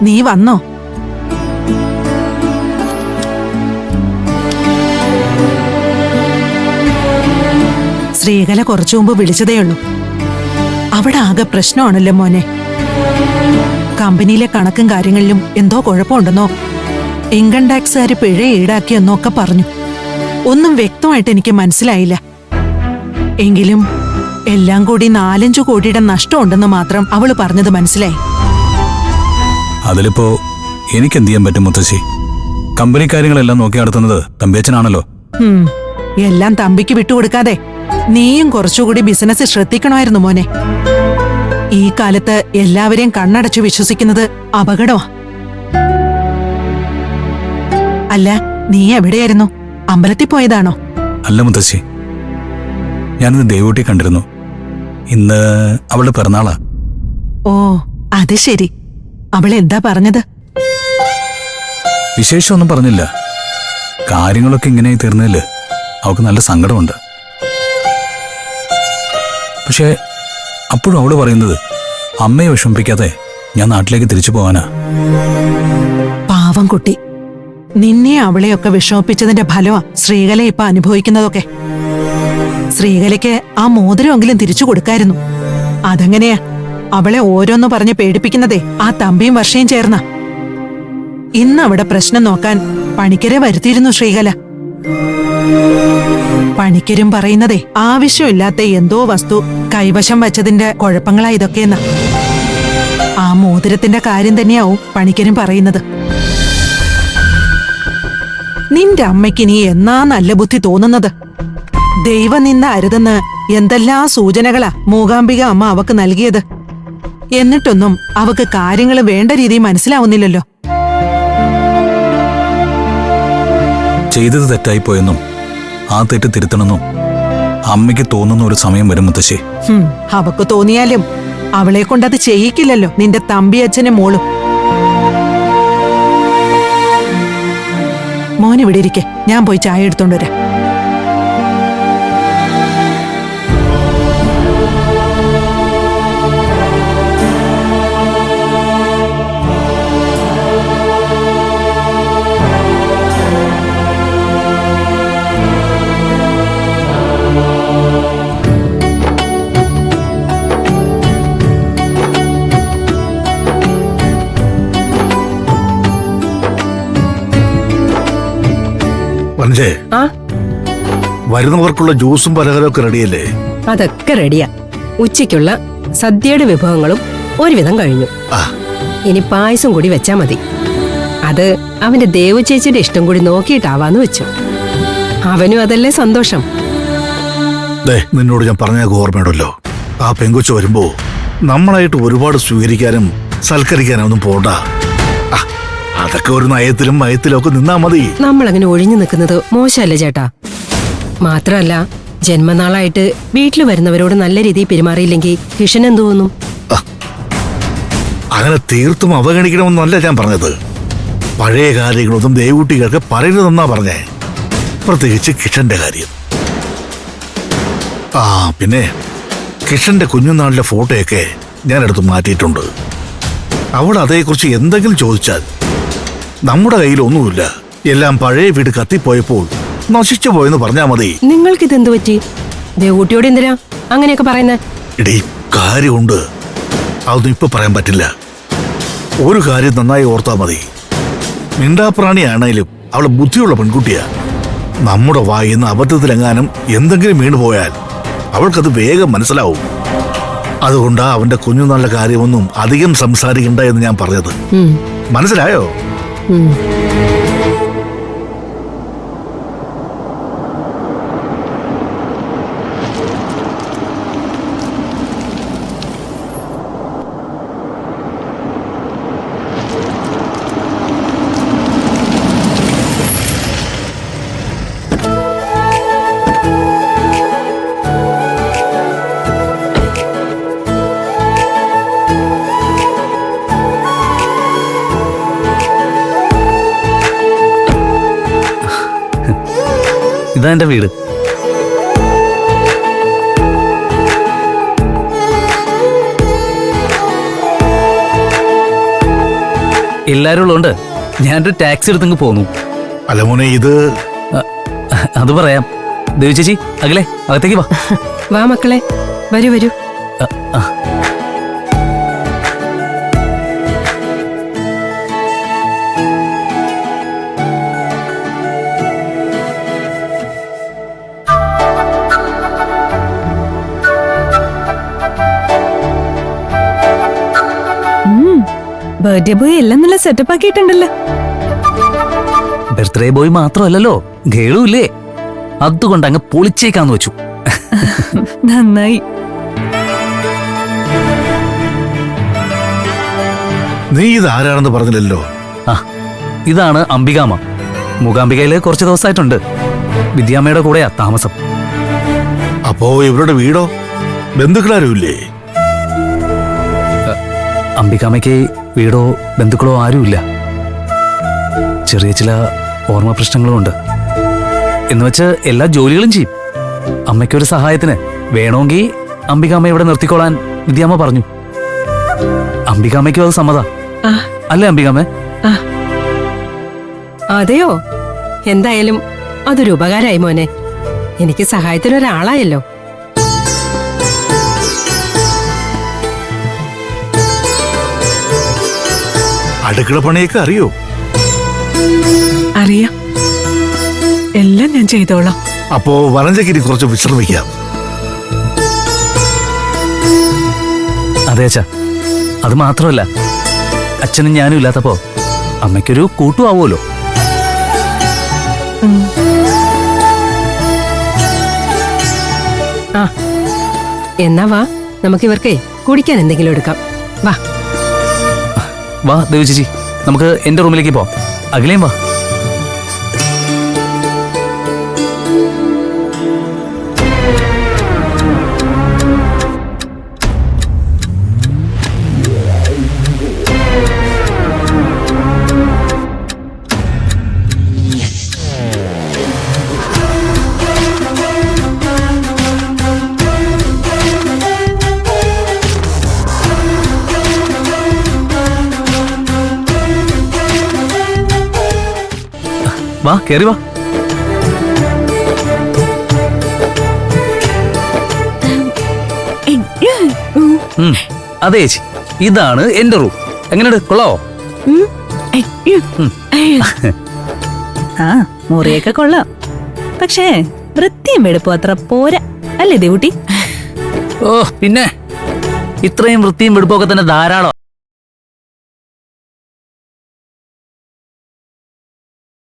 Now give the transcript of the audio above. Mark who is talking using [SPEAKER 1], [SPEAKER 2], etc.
[SPEAKER 1] നീ വന്നോ? ശ്രീകല കുറച്ചു മുമ്പ് വിളിച്ചതേയുള്ളൂ. അവിടെ ആകെ പ്രശ്നമാണല്ലോ മോനെ. കമ്പനിയിലെ കണക്കും കാര്യങ്ങളിലും എന്തോ കുഴപ്പമുണ്ടെന്നോ ഇൻകം ടാക്സുകാര് പിഴ ഈടാക്കിയെന്നൊക്കെ പറഞ്ഞു. ഒന്നും വ്യക്തമായിട്ട് എനിക്ക് മനസ്സിലായില്ല. എങ്കിലും എല്ലാം കൂടി 4-5 കോടിയുടെ നഷ്ടമുണ്ടെന്ന് മാത്രം അവള് പറഞ്ഞത് മനസ്സിലായി.
[SPEAKER 2] അതിലിപ്പോ എനിക്ക് എന്ത് ചെയ്യാൻ പറ്റും മുത്തശ്ശി? കമ്പനി കാര്യങ്ങളെല്ലാം നോക്കി നടത്തുന്നത് തമ്പിയച്ചനാണല്ലോ.
[SPEAKER 1] എല്ലാം തമ്പിക്ക് വിട്ടുകൊടുക്കാതെ നീയും കുറച്ചുകൂടി ബിസിനസ് ശ്രദ്ധിക്കണമായിരുന്നു മോനെ. ഈ കാലത്ത് എല്ലാവരെയും കണ്ണടച്ചു വിശ്വസിക്കുന്നത് അപകടമാ. അല്ല, നീ എവിടെയായിരുന്നു? അമ്പലത്തിൽ പോയതാണോ?
[SPEAKER 2] അല്ല മുത്തശ്ശി, ഞാനിന്ന് ദേവൂട്ടി കണ്ടിരുന്നു. ഇന്ന് അവളുടെ പിറന്നാളാ.
[SPEAKER 1] ഓ, അത് ശരി. അവളെന്താ പറഞ്ഞത്?
[SPEAKER 2] വിശേഷമൊന്നും പറഞ്ഞില്ല. കാര്യങ്ങളൊക്കെ ഇങ്ങനെ തീർന്നതില് അവൾക്ക് നല്ല സങ്കടമുണ്ട്. പക്ഷേ അപ്പോഴും അവള് പറയുന്നത് അമ്മയെ വിഷമിപ്പിക്കാതെ ഞാൻ നാട്ടിലേക്ക് തിരിച്ചു പോവാനാ.
[SPEAKER 1] പാവം കുട്ടി. നിന്നെ അവളെയൊക്കെ വിഷമിപ്പിച്ചതിന്റെ ഫലമാ ശ്രീകല ഇപ്പൊ അനുഭവിക്കുന്നതൊക്കെ. ശ്രീകലയ്ക്ക് ആ മോതിരമെങ്കിലും തിരിച്ചു കൊടുക്കായിരുന്നു. അതെങ്ങനെയാ? അവളെ ഓരോന്ന് പറഞ്ഞ് പേടിപ്പിക്കുന്നതേ ആ തമ്പിയും വർഷയും ചേർന്ന. ഇന്ന് അവിടെ പ്രശ്നം നോക്കാൻ പണിക്കരെ വരുത്തിയിരുന്നു ശ്രീകല. പണിക്കരും പറയുന്നതേ ആവശ്യമില്ലാത്ത എന്തോ വസ്തു കൈവശം വച്ചതിന്റെ കുഴപ്പങ്ങളാ ഇതൊക്കെയെന്ന. ആ മോതിരത്തിന്റെ കാര്യം തന്നെയാവും പണിക്കരും പറയുന്നത്. നിന്റെ അമ്മയ്ക്ക് നീ എന്നാ നല്ല ബുദ്ധി തോന്നുന്നത്? ദൈവം നിന്ന അരുതെന്ന് എന്തെല്ലാം സൂചനകളാ മൂകാംബിക അമ്മ അവക്ക് നൽകിയത്. എന്നിട്ടൊന്നും അവക്ക് കാര്യങ്ങൾ വേണ്ട രീതിയിൽ മനസ്സിലാവുന്നില്ലല്ലോ.
[SPEAKER 2] ചെയ്തത് തെറ്റായിപ്പോയെന്നും ആ തെറ്റ് തിരുത്തണമെന്നും അമ്മയ്ക്ക് തോന്നുന്ന ഒരു സമയം വരും മുത്തശ്ശി.
[SPEAKER 1] അവക്ക് തോന്നിയാലും അവളെ കൊണ്ടത് ചെയ്യിക്കില്ലല്ലോ നിന്റെ തമ്പിയച്ഛനും മോളും. മോനിവിടെ ഇരിക്കെ, ഞാൻ പോയി ചായ എടുത്തോണ്ട് വരാം.
[SPEAKER 3] വരുന്നവർക്കുള്ള ജ്യൂസും പലഹാരവും ഒക്കെ റെഡിയല്ലേ?
[SPEAKER 4] അതൊക്കെ റെഡിയാ. ഉച്ചയ്ക്കുള്ള സദ്യയുടെ വിഭവങ്ങളും ഒരുവിധം കഴിഞ്ഞു. ഇനി പായസം കൂടി വെച്ചാ മതി. അത് അവന്റെ ദേവു ചേച്ചിയുടെ ഇഷ്ടം കൂടി നോക്കിയിട്ടാവാന്ന് വെച്ചു. അവനും അതല്ലേ സന്തോഷം.
[SPEAKER 3] നിന്നോട് ഞാൻ പറഞ്ഞ ഓർമ്മയുണ്ടല്ലോ, ആ പെങ്കൊച്ചു വരുമ്പോ നമ്മളായിട്ട് ഒരുപാട് സ്വീകരിക്കാനും സൽക്കരിക്കാനൊന്നും പോണ്ട. അതൊക്കെ ഒരു നയത്തിലും മയത്തിലും ഒക്കെ നിന്നാ മതി.
[SPEAKER 4] നമ്മളങ്ങനെ ഒഴിഞ്ഞു നിൽക്കുന്നത് മോശമല്ലേ ചേട്ടാ? മാത്രമല്ല, ജന്മനാളായിട്ട് വീട്ടിൽ വരുന്നവരോട് നല്ല രീതിയിൽ പെരുമാറിയില്ലെങ്കിൽ കിഷൻ എന്തു തോന്നും?
[SPEAKER 3] അങ്ങനെ തീർത്തും അവഗണിക്കണമെന്നല്ല ഞാൻ പറഞ്ഞത്. പഴയ കാര്യങ്ങളൊന്നും ദേവൂട്ടികൾക്ക് പറയരുതെന്നാ പറഞ്ഞേ, പ്രത്യേകിച്ച് കിഷന്റെ കാര്യം. പിന്നെ കിഷന്റെ കുഞ്ഞുനാളിലെ ഫോട്ടോയൊക്കെ ഞാൻ എടുത്ത് മാറ്റിയിട്ടുണ്ട്. അവൾ അതേക്കുറിച്ച് എന്തെങ്കിലും ചോദിച്ചാൽ നമ്മുടെ കയ്യിലൊന്നുമില്ല, എല്ലാം പഴയ വീട് കത്തിപ്പോയപ്പോൾ നശിച്ചു പോയെന്ന് പറഞ്ഞാ മതി.
[SPEAKER 4] നിങ്ങൾക്കിതെന്തു പറ്റി? ദേവൂട്ടിയോട് എന്തിനാ അങ്ങനെയൊക്കെ പറയുന്നത്?
[SPEAKER 3] ഇടീ, കാര്യമുണ്ട്. അതൊന്നും ഇപ്പൊ പറയാൻ പറ്റില്ല. ഒരു കാര്യം നന്നായി ഓർത്താ മതി. മിണ്ടാപ്രാണിയാണേലും അവള് ബുദ്ധിയുള്ള പെൺകുട്ടിയാ. നമ്മുടെ വായിന്ന് അബദ്ധത്തിലെങ്ങാനും എന്തെങ്കിലും വീണുപോയാൽ അവൾക്കത് വേഗം മനസ്സിലാവും. അതുകൊണ്ടാ അവന്റെ കുഞ്ഞുനാളിലെ കാര്യമൊന്നും അധികം സംസാരിക്കണ്ട എന്ന് ഞാൻ പറഞ്ഞത്. മനസ്സിലായോ?
[SPEAKER 5] ഇതാ എന്റെ വീട്. എല്ലാരും ഉള്ളതുകൊണ്ട് ഞാനൊരു ടാക്സി എടുത്തങ്ങ് പോന്നു.
[SPEAKER 3] അല്ല മോനെ, ഇത്
[SPEAKER 5] അത് പറയാം. ദേവി ചേച്ചി, അകലെ അകത്തേക്ക് വാ.
[SPEAKER 4] വാ മക്കളെ, വരൂ വരൂ.
[SPEAKER 5] ആ, ആ.
[SPEAKER 6] ബർത്ത്ഡേ ബോയ് എല്ലാം നല്ല സെറ്റപ്പ് ആക്കിയിട്ടുണ്ടല്ലോ.
[SPEAKER 5] ബർത്ത്ഡേ ബോയ് മാത്രമല്ലല്ലോ, ഗേളും ഇല്ലേ. അതുകൊണ്ട് അങ്ങ് പൊളിച്ചേക്കാന്ന് വെച്ചു.
[SPEAKER 6] നന്നായി.
[SPEAKER 3] നീ ഇത് ആരാണെന്ന് പറഞ്ഞില്ലല്ലോ.
[SPEAKER 5] ആ, ഇതാണ് അംബികാമ്മ. മൂകാംബികയില് കുറച്ച് ദിവസമായിട്ടുണ്ട്. വിദ്യാമ്മയുടെ കൂടെയാ താമസം.
[SPEAKER 3] അപ്പോ ഇവരുടെ വീടോ? ബന്ധുക്കളാരും ഇല്ലേ?
[SPEAKER 5] അംബികാമ്മയ്ക്ക് വീടോ ബന്ധുക്കളോ ആരുമില്ല. ചെറിയ ചില ഓർമ്മ പ്രശ്നങ്ങളും ഉണ്ട്. എന്നുവെച്ച് എല്ലാ ജോലികളും ചെയ്യും. അമ്മയ്ക്കൊരു സഹായത്തിന് വേണമെങ്കിൽ അംബികാമ്മ ഇവിടെ നിർത്തിക്കോളാൻ വിദ്യാമ്മ പറഞ്ഞു. അംബികാമ്മയ്ക്കും അത് സമ്മത അല്ലേ അംബികാമ്മ?
[SPEAKER 4] അതെയോ? എന്തായാലും അതൊരു ഉപകാരമായി മോനെ. എനിക്ക് സഹായത്തിനൊരാളായല്ലോ.
[SPEAKER 3] അടുക്കള പണിയൊക്കെ അറിയോ?
[SPEAKER 6] അറിയാം, എല്ലാം ഞാൻ ചെയ്തോളാം.
[SPEAKER 3] അപ്പോ വനജയ്ക്ക് കുറച്ച് വിശ്രമിക്കാം.
[SPEAKER 5] അതെ അച്ഛാ, അത് മാത്രമല്ല, അച്ഛനും ഞാനും ഇല്ലാത്തപ്പോ അമ്മയ്ക്കൊരു കൂട്ടുമാവുമല്ലോ.
[SPEAKER 4] ആ, എന്നാ വാ, നമുക്കിവർക്കേ കുടിക്കാൻ എന്തെങ്കിലും എടുക്കാം. വാ.
[SPEAKER 5] വാ ദേവി ചേച്ചി, നമുക്ക് എന്റെ റൂമിലേക്ക് പോവാം. അഖിലേം വാ. വാ, കേറി വാ. അതെ ചേച്ചി, ഇതാണ് എന്റെ റൂം. എങ്ങനെയുണ്ട്, കൊള്ളാവോ?
[SPEAKER 6] ആ, മുറിയൊക്കെ കൊള്ളാം. പക്ഷേ വൃത്തിയും വെടുപ്പും അത്ര പോരാ, അല്ലേ ദേവുട്ടി?
[SPEAKER 5] ഓ പിന്നെ, ഇത്രയും വൃത്തിയും വെടുപ്പൊക്കെ തന്നെ ധാരാളം.